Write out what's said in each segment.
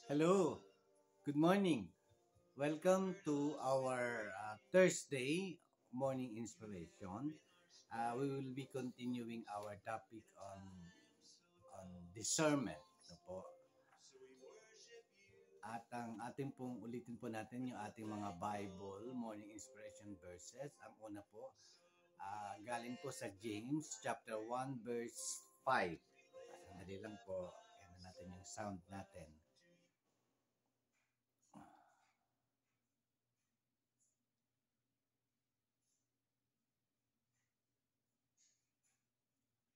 Hello, good morning. Welcome to our Thursday morning inspiration. We will be continuing our topic on discernment. No po? At ang ating pong ulitin po natin yung ating mga Bible morning inspiration verses. Ang una po, galing po sa James chapter 1 verse 5. Sandali lang po, yan natin yung sound natin.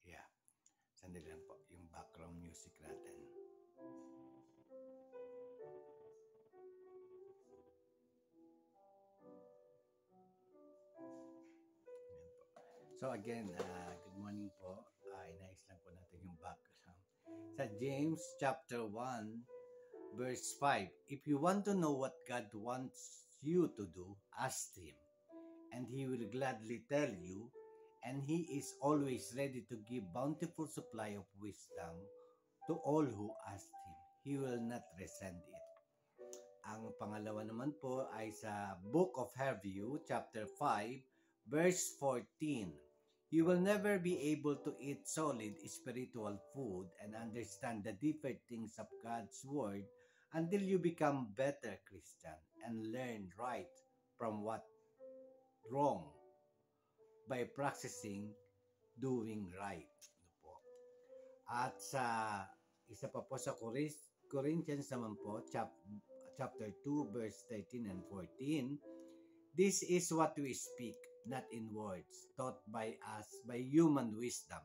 Yeah. Sandali lang po, yung background music natin. Ayan po. So again, good morning po. Inayos lang po natin yung background. Sa James chapter 1, verse 5, if you want to know what God wants you to do, ask Him, and He will gladly tell you, and He is always ready to give bountiful supply of wisdom to all who ask Him. He will not resent it. Ang pangalawa naman po ay sa Book of Hebrews, chapter 5, verse 14. You will never be able to eat solid spiritual food and understand the deeper things of God's Word until you become better Christian and learn right from what wrong by practicing doing right. Ano po? At sa isa pa po sa Corinthians naman po, chapter 2, verse 13 and 14, this is what we speak, not in words taught by us by human wisdom,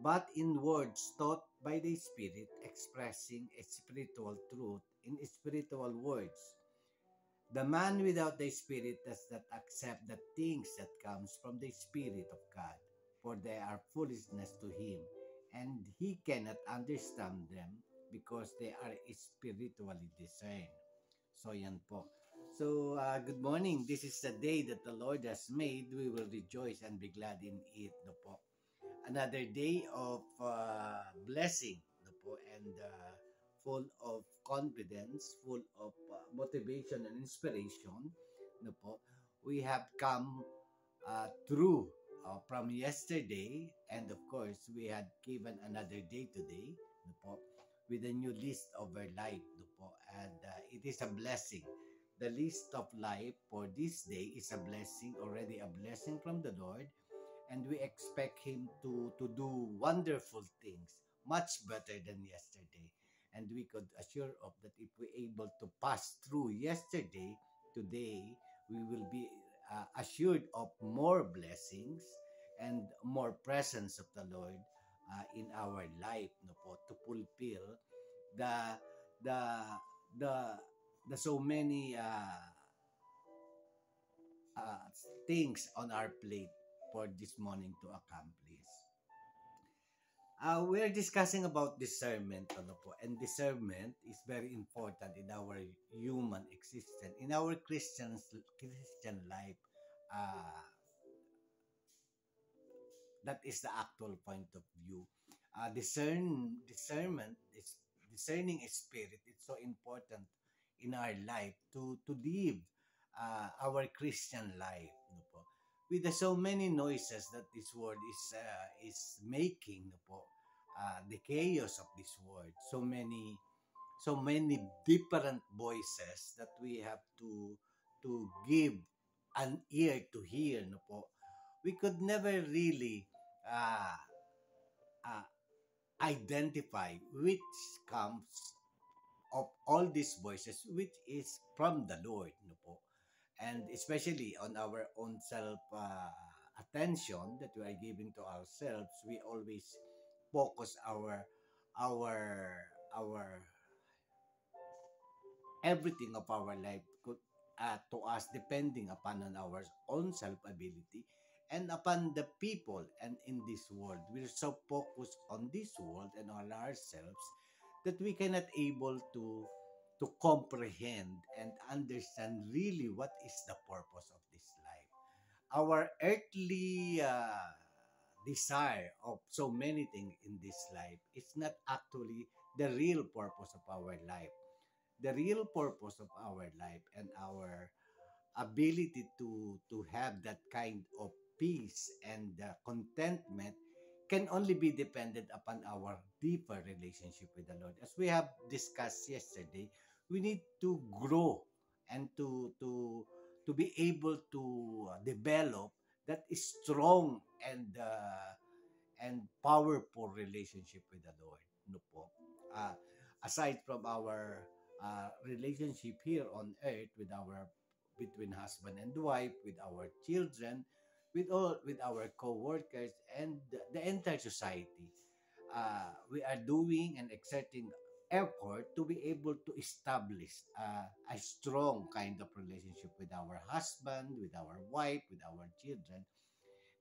but in words taught by the Spirit, expressing a spiritual truth in spiritual words. The man without the Spirit does not accept the things that comes from the Spirit of God, for they are foolishness to him, and he cannot understand them because they are spiritually discerned. So yan po. So good morning. This is the day that the Lord has made. We will rejoice and be glad in it. No po. Another day of blessing. No po. And full of confidence, full of motivation and inspiration. No po. We have come through from yesterday, and of course we had given another day today, no po, with a new list of our life, no po, and it is a blessing. The list of life for this day is a blessing, already a blessing from the Lord, and we expect Him to do wonderful things, much better than yesterday. And we could assure of that if we're able to pass through yesterday, today we will be assured of more blessings and more presence of the Lord in our life, no po, to fulfill the the the the so many uh, things on our plate for this morning to accomplish. We're discussing about discernment, ano po, and discernment is very important in our human existence, in our Christian life. Uh, that is the actual point of view. Discernment is discerning a spirit. It's so important in our life to live our Christian life. No po? With the so many noises that this world is making, no po, the chaos of this world, so many different voices that we have to give an ear to hear, no po. We could never really uh, uh, identify which comes of all these voices, which is from the Lord, no po. And especially on our own self attention that we are giving to ourselves, we always focus our our everything of our life could, to us depending upon on our own self ability and upon the people and in this world. We're so focused on this world and on ourselves that we cannot able to comprehend and understand really what is the purpose of this life. Our earthly desire of so many things in this life is not actually the real purpose of our life. the real purpose of our life and our ability to have that kind of peace and contentment can only be dependent upon our deeper relationship with the Lord. As we have discussed yesterday, we need to grow and to be able to develop that strong and powerful relationship with the Lord. No po. Uh, Aside from our relationship here on earth with our between husband and wife, with our children, with our co-workers and the entire society, we are doing and exerting effort to be able to establish a strong kind of relationship with our husband, with our wife, with our children,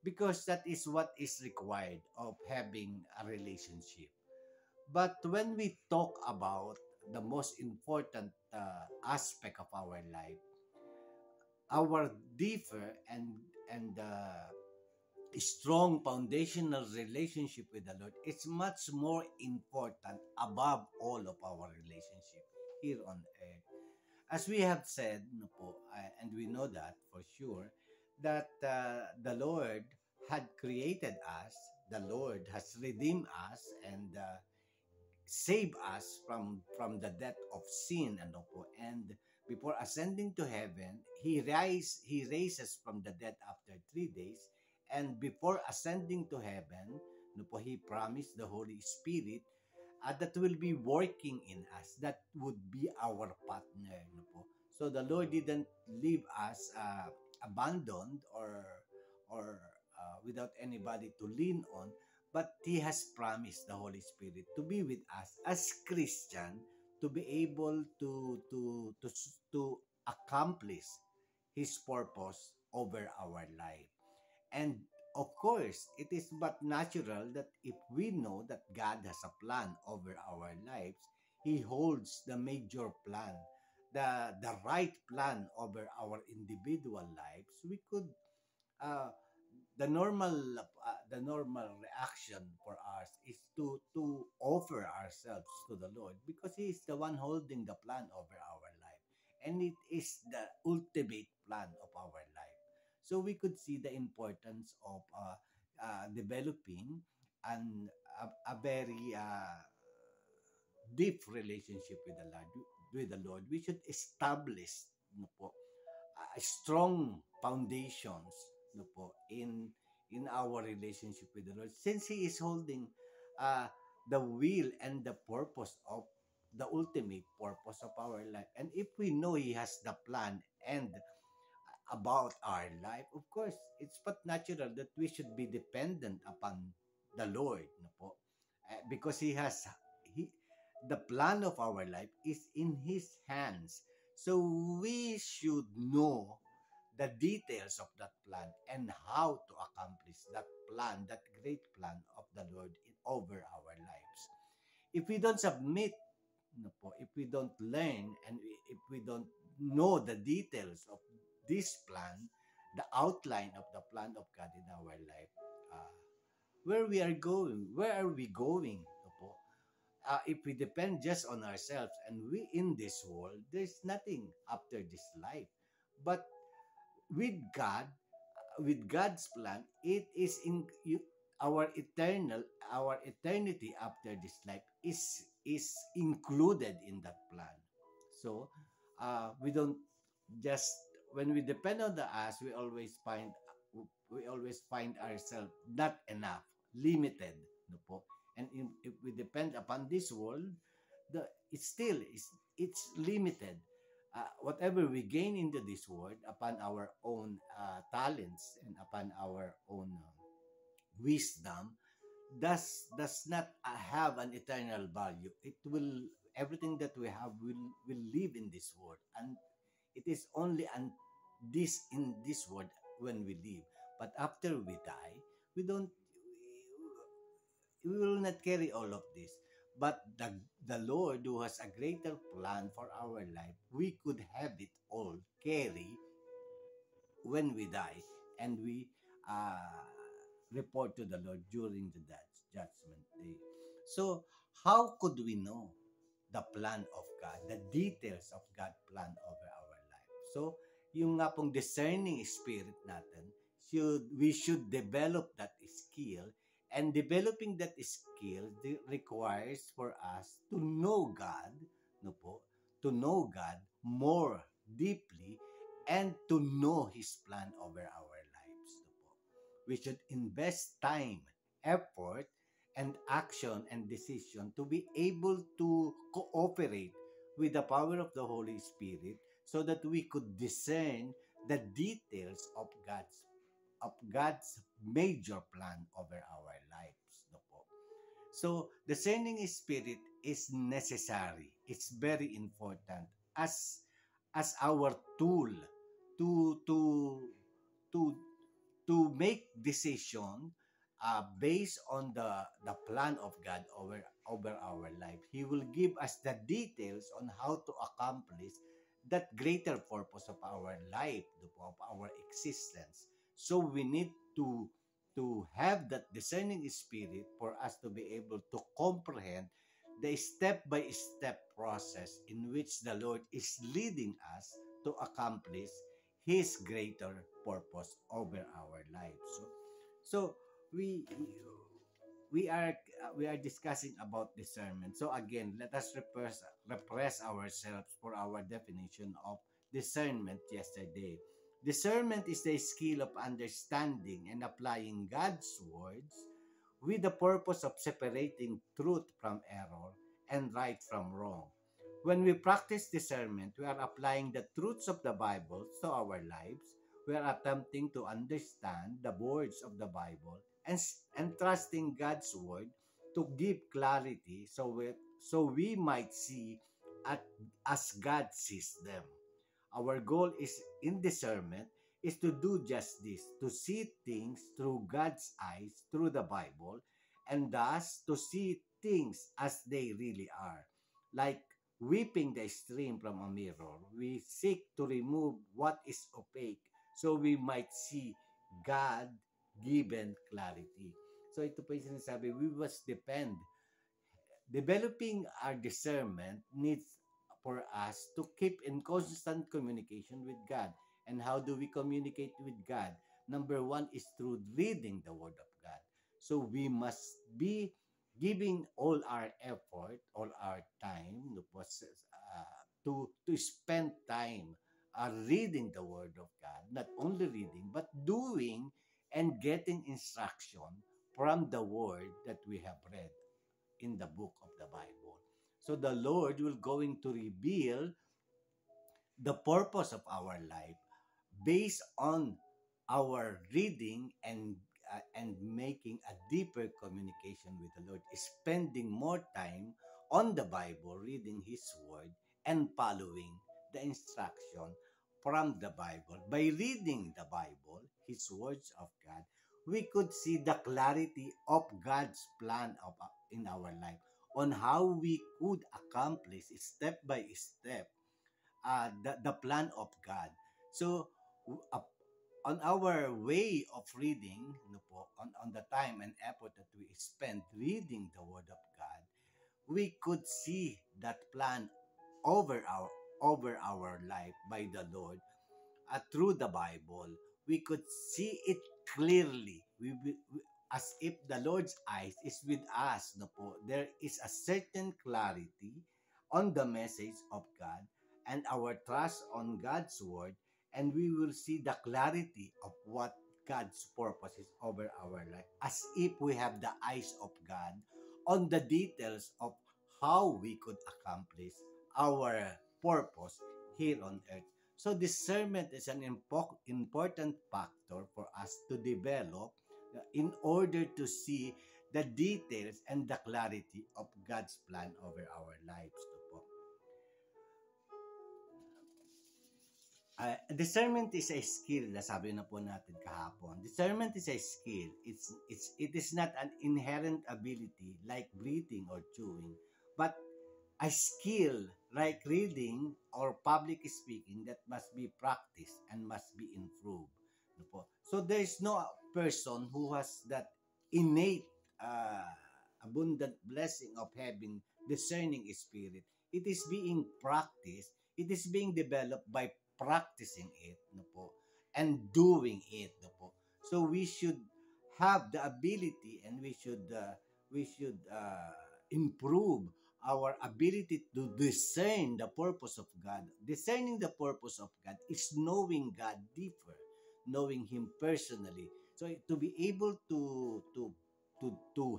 because that is what is required of having a relationship. But when we talk about the most important aspect of our life, our deeper and strong foundational relationship with the Lord is much more important above all of our relationship here on earth. As we have said, no po, and we know that for sure, that the Lord had created us, the Lord has redeemed us, and save us from the death of sin, ano po. And before ascending to heaven, he raises from the dead after 3 days. And before ascending to heaven, no po, he promised the Holy Spirit that will be working in us, that would be our partner, no po. So the Lord didn't leave us abandoned or without anybody to lean on, but He has promised the Holy Spirit to be with us as Christian, to be able to accomplish His purpose over our life. And of course, it is but natural that if we know that God has a plan over our lives, He holds the major plan, the right plan over our individual lives. We could uh, the normal reaction for us is to offer ourselves to the Lord, because He is the one holding the plan over our life, and it is the ultimate plan of our life. So we could see the importance of developing an a very deep relationship with the Lord. With the Lord, we should establish, no po, strong foundations, no po, in our relationship with the Lord, since He is holding uh, the will and the purpose of the ultimate purpose of our life. And if we know He has the plan and about our life, of course, it's but natural that we should be dependent upon the Lord, no po? Because he the plan of our life is in His hands. So we should know the details of that plan and how to accomplish that plan, that great plan of the Lord over our lives. If we don't submit, no po, if we don't learn, and if we don't know the details of this plan, the outline of the plan of God in our life, uh, where are we going, no po? If we depend just on ourselves and we in this world, there's nothing after this life. But with God, with God's plan, it is in you, our eternal, our eternity after this life is included in that plan. So we don't just, when we depend on the us, we always find ourselves not enough, limited, no po. And if we depend upon this world, the it's still is it's limited. Whatever we gain into this world upon our own talents and upon our own wisdom does not have an eternal value. It will, everything that we have will live in this world, and it is only in this world when we live. But after we die, we don't we will not carry all of this. But the Lord, who has a greater plan for our life, we could have it all carry when we die, and we report to the Lord during the judgment day. So, how could we know the plan of God, the details of God's plan over our life. So, yung nga pong discerning spirit natin, we should develop that skill, and developing that skill requires for us to know God, no po, to know God more deeply and to know His plan over our lives, no po. We should invest time, effort, and action and decision to be able to cooperate with the power of the Holy Spirit so that we could discern the details of God's major plan over our lives, no po. So, discerning spirit is necessary. It's very important as our tool to to to to make decision based on the plan of God over our life. He will give us the details on how to accomplish that greater purpose of our life, of our existence. So we need to have that discerning spirit for us to be able to comprehend the step-by-step process in which the Lord is leading us to accomplish His greater purpose over our lives. So we we are discussing about discernment. So again, let us repress ourselves for our definition of discernment yesterday. Discernment is the skill of understanding and applying God's words with the purpose of separating truth from error and right from wrong. When we practice discernment, we are applying the truths of the Bible to our lives. We are attempting to understand the words of the Bible and trusting God's word to give clarity so we might see at, as God sees them. Our goal is in discernment is to do just this, to see things through God's eyes, through the Bible, and thus to see things as they really are. Like whipping the stream from a mirror, we seek to remove what is opaque so we might see God-given clarity. So ito po yung sinasabi, we must depend. Developing our discernment needs for us to keep in constant communication with God. And how do we communicate with God? Number one is through reading the Word of God. So we must be giving all our effort, all our time, to spend time reading the Word of God. Not only reading, but doing and getting instruction from the Word that we have read in the book of the Bible. So the Lord will going to reveal the purpose of our life based on our reading and making a deeper communication with the Lord, spending more time on the Bible, reading His Word, and following the instruction from the Bible. By reading the Bible, His words of God, we could see the clarity of God's plan in our life on how we could accomplish step by step the plan of God. So, uh, on our way of reading, on the time and effort that we spend reading the Word of God, we could see that plan over our life by the Lord through the Bible. We could see it clearly. As if the Lord's eyes is with us. No po, there is a certain clarity on the message of God and our trust on God's word, and we will see the clarity of what God's purpose is over our life, as if we have the eyes of God on the details of how we could accomplish our purpose here on earth. So discernment is an important factor for us to develop in order to see the details and the clarity of God's plan over our lives. Discernment is a skill, sabi na po natin kahapon. Discernment is a skill. It is not an inherent ability like breathing or chewing, but a skill like reading or public speaking that must be practiced and must be improved. So there is no person who has that innate abundant blessing of having discerning spirit it is being practiced, it is being developed by practicing it, no po, and doing it, no po. So we should have the ability, and we should improve our ability to discern the purpose of God. Discerning the purpose of God is knowing God deeper, knowing Him personally. So to be able to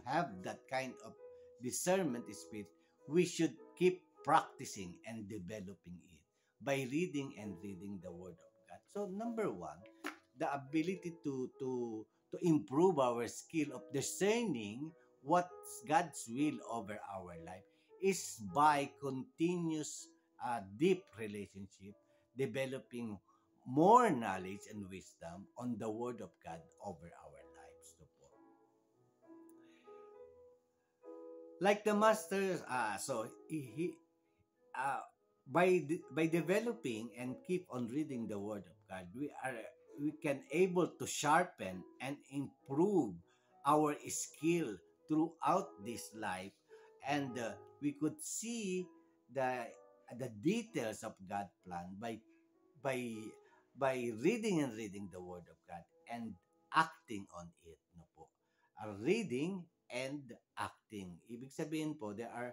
have that kind of discernment spirit, we should keep practicing and developing it by reading and reading the Word of God. So number one, the ability to improve our skill of discerning what's God's will over our life is by continuous deep relationship, developing more knowledge and wisdom on the Word of God over our lives. So po. Like the master, uh, by developing and keep on reading the Word of God, we can able to sharpen and improve our skill throughout this life, and we could see the the details of God plan by reading and reading the Word of God and acting on it, no po. Reading and acting. Ibig sabihin po, there are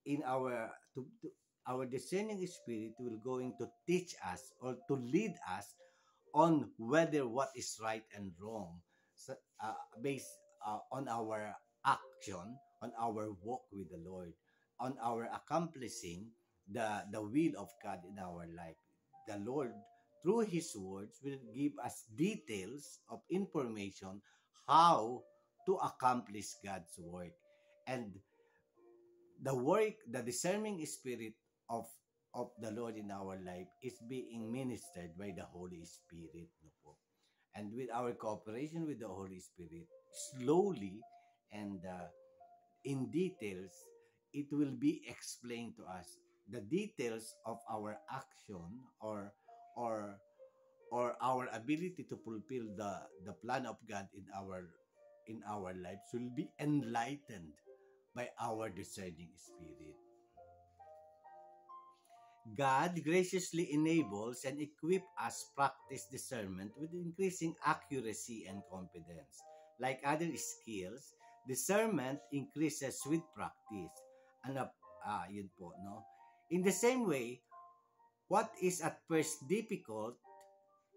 in our our discerning spirit will going to teach us or to lead us on whether what is right and wrong, so, based on our action, on our walk with the Lord, on our accomplishing the will of God in our life. The Lord, through His words, will give us details of information how to accomplish God's work. And the discerning spirit of the Lord in our life is being ministered by the Holy Spirit, no po. And with our cooperation with the Holy Spirit, slowly and in details, it will be explained to us the details of our action, or our ability to fulfill the plan of God in our lives will be enlightened by our discerning spirit. God graciously enables and equips us practice discernment with increasing accuracy and confidence. Like other skills, discernment increases with practice. Ano, yun po, no? In the same way, what is at first difficult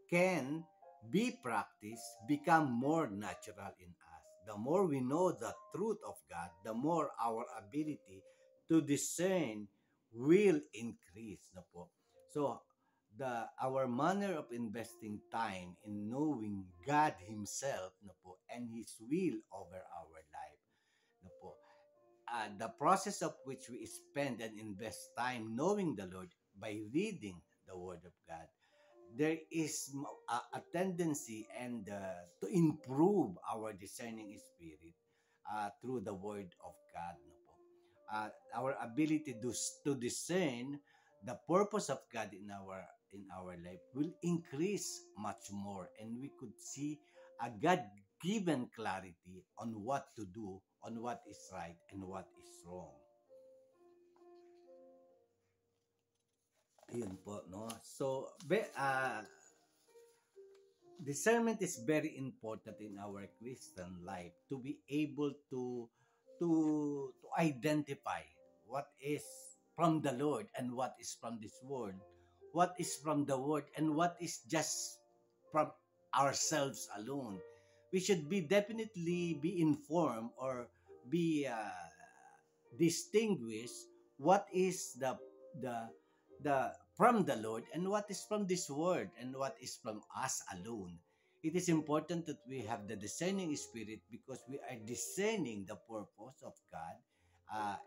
can be practiced, become more natural in us. The more we know the truth of God, the more our ability to discern will increase. No po? So, our manner of investing time in knowing God Himself, no po, and His will over our life, no po, the process of which we spend and invest time knowing the Lord by reading the Word of God, there is a tendency and to improve our discerning spirit through the Word of God. No po? Our ability to discern the purpose of God in our life will increase much more, and we could see a God-given clarity on what to do, on what is right and what is wrong. Yun po, no? So, discernment is very important in our Christian life to be able to identify what is from the Lord and what is from this world, what is from the word and what is just from ourselves alone. We should be definitely be informed or be distinguished what is the the from the Lord and what is from this world and what is from us alone. It is important that we have the discerning spirit because we are discerning the purpose of God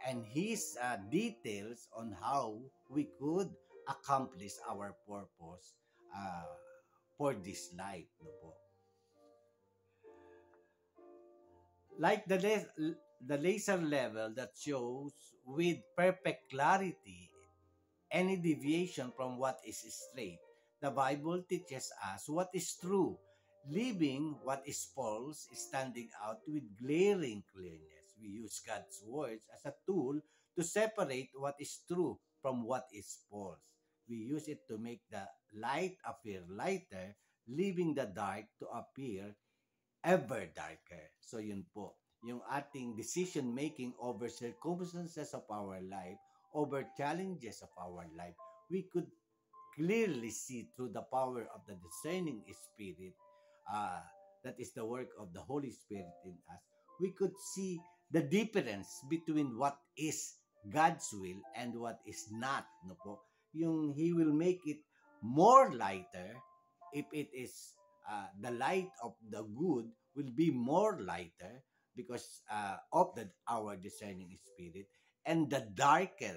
and His details on how we could accomplish our purpose uh, for this life. No po? Like the laser level that shows with perfect clarity any deviation from what is straight. The Bible teaches us what is true, leaving what is false standing out with glaring clearness. We use God's words as a tool to separate what is true from what is false. We use it to make the light appear lighter, leaving the dark to appear ever darker. So yun po, yung ating decision making over circumstances of our life, over challenges of our life, we could clearly see through the power of the discerning spirit, uh, that is the work of the Holy Spirit in us. We could see the difference between what is God's will and what is not. No po? Yung He will make it more lighter if it is the light of the good will be more lighter because of our discerning spirit, and the darker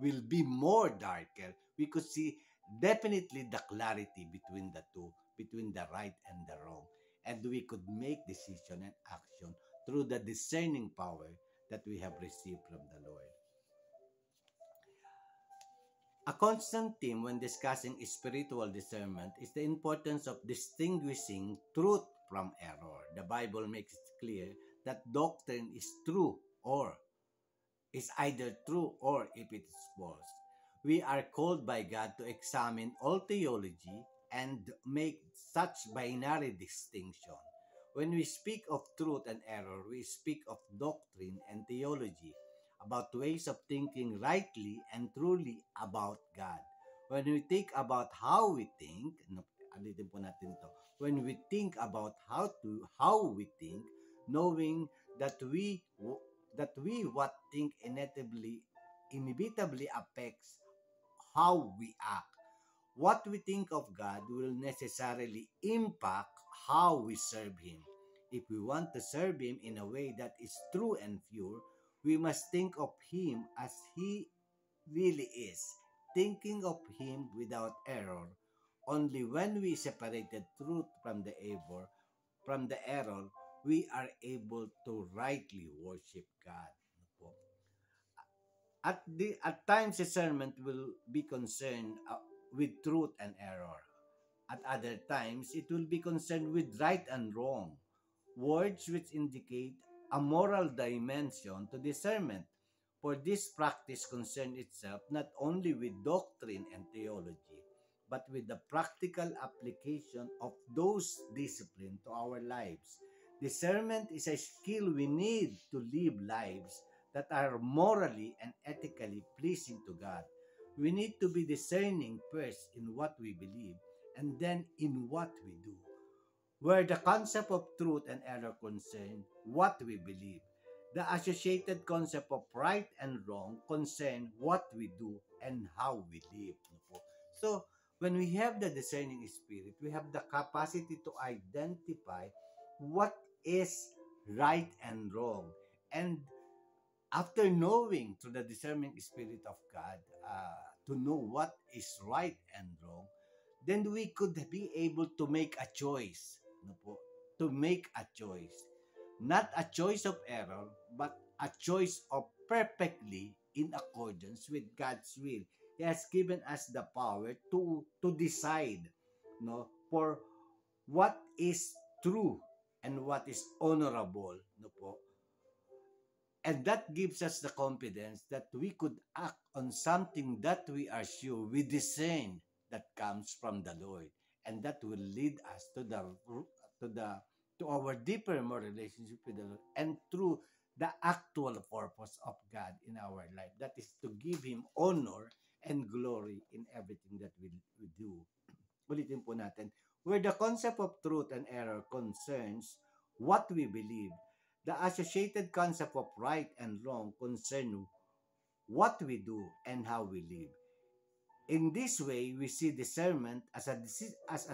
will be more darker. We could see definitely the clarity between the two, between the right and the wrong. And we could make decision and action through the discerning power that we have received from the Lord. A constant theme when discussing spiritual discernment is the importance of distinguishing truth from error. The Bible makes it clear that doctrine is true or is either true or if it is false. We are called by God to examine all theology and make such binary distinction. When we speak of truth and error, we speak of doctrine and theology, about ways of thinking rightly and truly about God. When we think about how we think, alitin po natin to, when we think about how we think, knowing that we what think inevitably affects how we act. What we think of God will necessarily impact how we serve Him. If we want to serve Him in a way that is true and pure, we must think of Him as He really is, thinking of Him without error. Only when we separated truth from the error, we are able to rightly worship God. At times, discernment will be concerned with truth and error. At other times, it will be concerned with right and wrong, words which indicate a moral dimension to discernment. For this practice concerns itself not only with doctrine and theology, but with the practical application of those disciplines to our lives. Discernment is a skill we need to live lives that are morally and ethically pleasing to God. We need to be discerning first in what we believe and then in what we do. Where the concept of truth and error concern what we believe, the associated concept of right and wrong concern what we do and how we live. So, when we have the discerning spirit, we have the capacity to identify what is right and wrong. And after knowing through the discerning spirit of God, to know what is right and wrong, then we could be able to make a choice. No po? To make a choice. Not a choice of error, but a choice of perfectly in accordance with God's will. He has given us the power to decide, no, for what is true and what is honorable, no po. And that gives us the confidence that we could act on something that we are sure we discern that comes from the Lord, and that will lead us to the to our deeper more relationship with the Lord, and through the actual purpose of God in our life, that is to give Him honor and glory in everything that we do. Ulitin po natin, where the concept of truth and error concerns what we believe, the associated concept of right and wrong concern what we do and how we live. In this way, we see discernment as a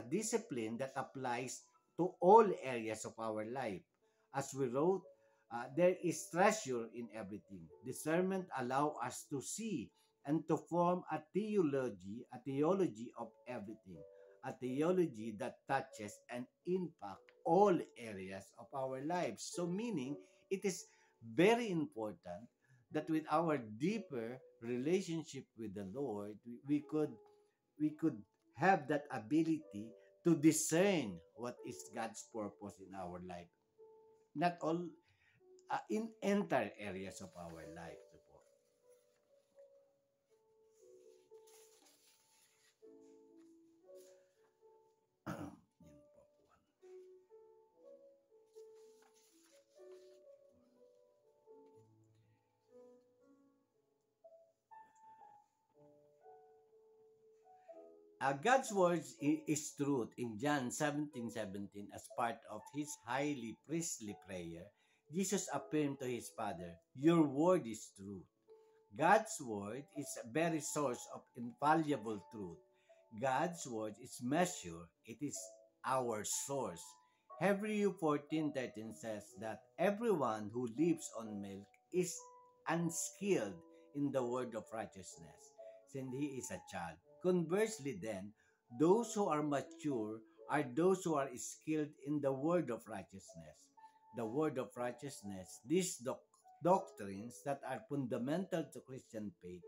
discipline that applies to all areas of our life. As we wrote, there is treasure in everything. Discernment allows us to see and to form a theology of everything, a theology that touches and impacts all areas of our lives. So meaning, it is very important that with our deeper relationship with the Lord, we could have that ability to discern what is God's purpose in our life. Not all in entire areas of our life. God's words is truth. In John 17:17, as part of his highly priestly prayer, Jesus affirmed to his Father, "Your word is truth." God's word is a very source of infallible truth. God's word is measure. It is our source. Hebrew 14:13 says that everyone who lives on milk is unskilled in the word of righteousness, since he is a child. Conversely, then, those who are mature are those who are skilled in the word of righteousness. The word of righteousness, these doctrines that are fundamental to Christian faith,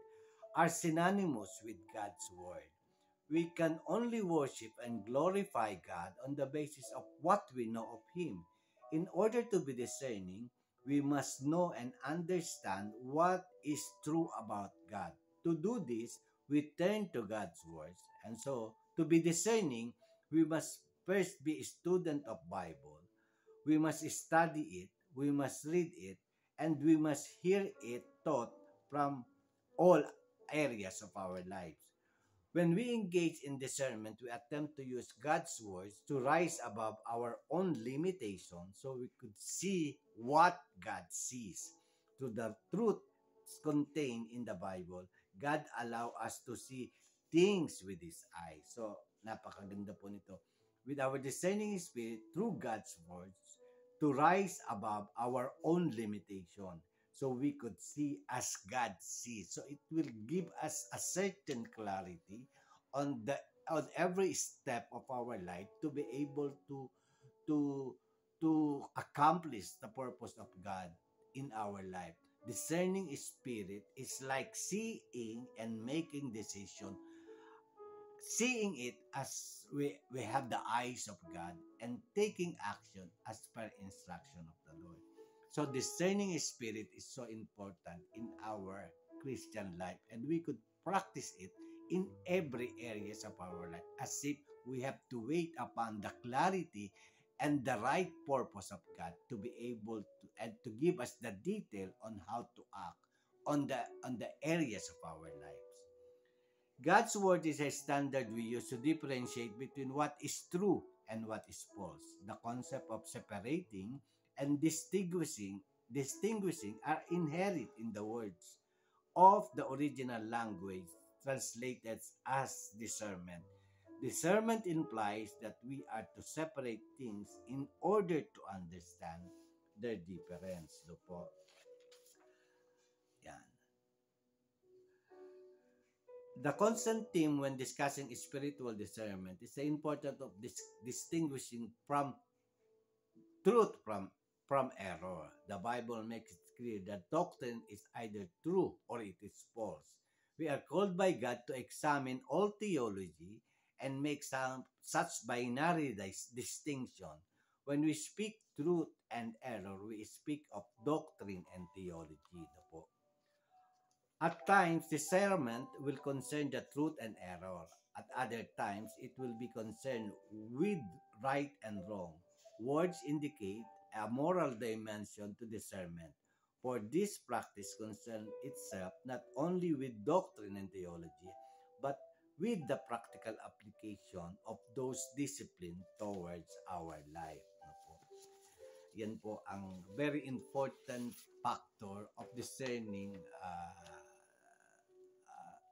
are synonymous with God's word. We can only worship and glorify God on the basis of what we know of Him. In order to be discerning, we must know and understand what is true about God. To do this, we turn to God's words. And so, to be discerning, we must first be a student of Bible. We must study it, we must read it, and we must hear it taught from all areas of our lives. When we engage in discernment, we attempt to use God's words to rise above our own limitations so we could see what God sees. Through the truth contained in the Bible, God allow us to see things with His eyes. So, napakaganda po nito. With our discerning spirit, through God's words, to rise above our own limitation so we could see as God sees. So it will give us a certain clarity on the on every step of our life to be able to to accomplish the purpose of God in our life. Discerning spirit is like seeing and making decision, seeing it as we have the eyes of God and taking action as per instruction of the Lord. So discerning spirit is so important in our Christian life, and we could practice it in every areas of our life as if we have to wait upon the clarity and the right purpose of God to be able to and to give us the detail on how to act on the areas of our lives. God's word is a standard we use to differentiate between what is true and what is false. The concept of separating and distinguishing are inherent in the words of the original language translated as discernment. Discernment implies that we are to separate things in order to understand their difference. Do po. Yan. The constant theme when discussing spiritual discernment is the importance of distinguishing from truth from error. The Bible makes it clear that doctrine is either true or it is false. We are called by God to examine all theology and make such binary distinction. When we speak truth and error, we speak of doctrine and theology. Na po. At times, discernment will concern the truth and error. At other times, it will be concerned with right and wrong. Words indicate a moral dimension to discernment. For this practice concerns itself not only with doctrine and theology, but with the practical application of those disciplines towards our life. No po? Yan po ang very important factor of discerning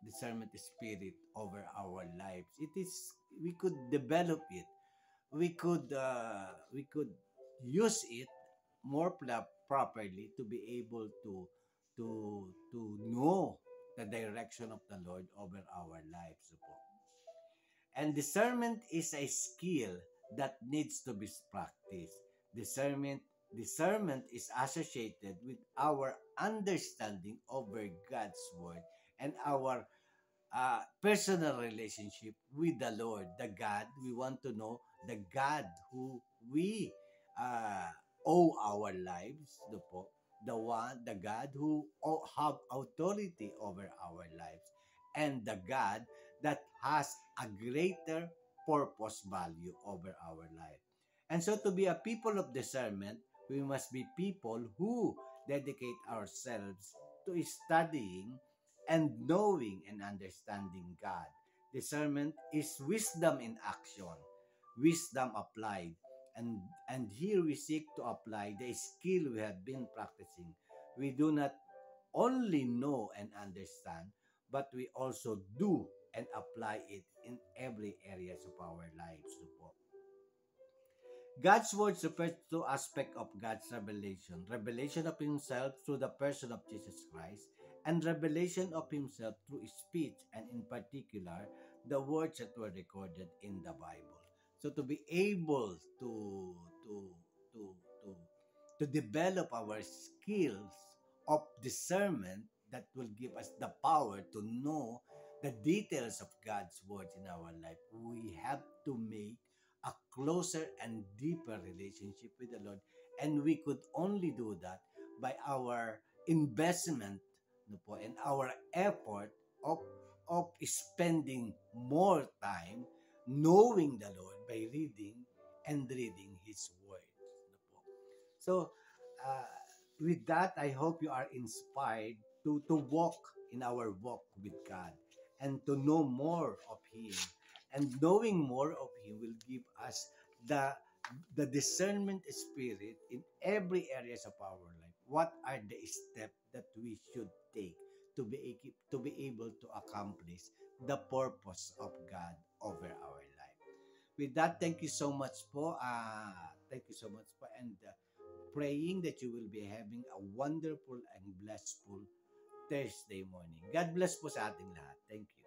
discernment spirit over our lives. It is we could develop it. We could use it more properly to be able to know the direction of the Lord over our lives po. And discernment is a skill that needs to be practiced. Discernment is associated with our understanding over God's word and our personal relationship with the Lord, the God. We want to know the God who we uh, owe our lives, the God who have authority over our lives, and the God that has a greater purpose value over our life. And so, to be a people of discernment, we must be people who dedicate ourselves to studying and knowing and understanding God. Discernment is wisdom in action, wisdom applied. And here we seek to apply the skill we have been practicing. We do not only know and understand, but we also do and apply it in every areas of our lives. So po. God's words refers to aspect of God's revelation. Revelation of Himself through the person of Jesus Christ, and revelation of Himself through speech, and in particular, the words that were recorded in the Bible. So to be able to to to to develop our skills of discernment that will give us the power to know the details of God's words in our life, we have to make a closer and deeper relationship with the Lord. And we could only do that by our investment, no po, and our effort of spending more time knowing the Lord by reading and reading His words. No po. So, uh, with that, I hope you are inspired to walk in our walk with God and to know more of Him. And knowing more of Him will give us the the discernment spirit in every areas of our life. What are the steps that we should take to be able to accomplish the purpose of God over our life? With that, thank you so much po. Thank you so much po. And praying that you will be having a wonderful and blissful Thursday morning. God bless po sa ating lahat. Thank you.